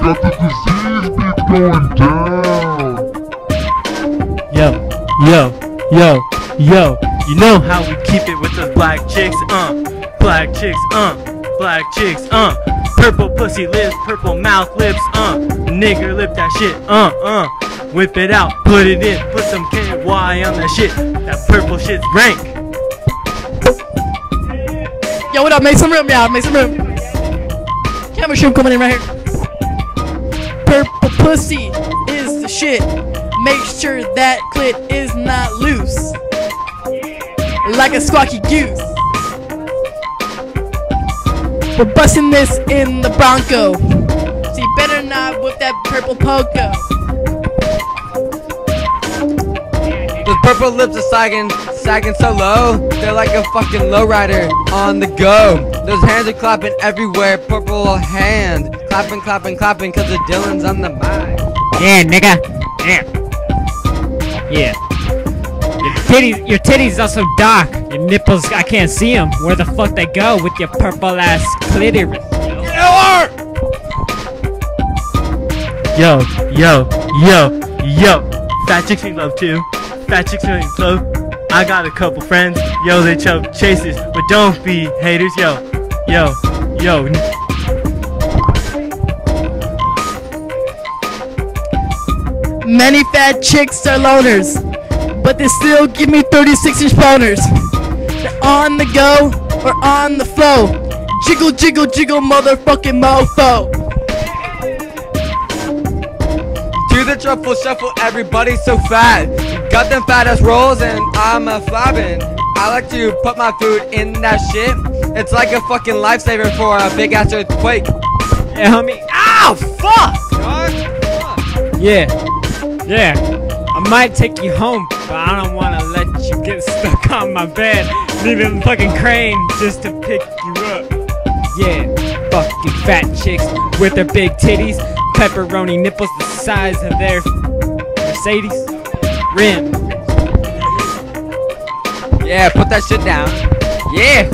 got the disease beat going down. Yo, you know how we keep it with those black chicks, black chicks, black chicks, purple pussy lips, purple mouth lips, nigger lip that shit, whip it out, put it in, put some KY on that shit, that purple shit's rank. Yo, what up? Make some room, y'all, make some room. Camera shoot coming in right here. Purple pussy is the shit. Make sure that clit is not loose, like a squawky goose. We're busting this in the Bronco, so you better not whip that purple poco. Those purple lips are sagging so low, they're like a fucking lowrider on the go. Those hands are clapping everywhere, purple hand clapping, clapping, clapping, cause the Dylan's on the mic. Yeah, nigga. Yeah. Your titties are so dark. Your nipples, I can't see them. Where the fuck they go with your purple ass clitoris? Yo. Fat chicks need love too. Fat chicks need love. I got a couple friends. Yo, they choke chases, but don't be haters. Yo. Many fat chicks are loners, but they still give me 36-inch boners. They're on the go or on the flow. Jiggle, jiggle, jiggle, motherfucking mofo. Do the truffle shuffle, everybody's so fat. Got them fat ass rolls and I'm a flapping. I like to put my food in that shit. It's like a fucking lifesaver for a big ass earthquake. Yeah, homie. Ow, fuck! Yeah. I might take you home, but I don't wanna let you get stuck on my bed. Leaving fucking crane just to pick you up. Yeah, fucking fat chicks with their big titties, pepperoni nipples the size of their Mercedes rim. Yeah, put that shit down. Yeah.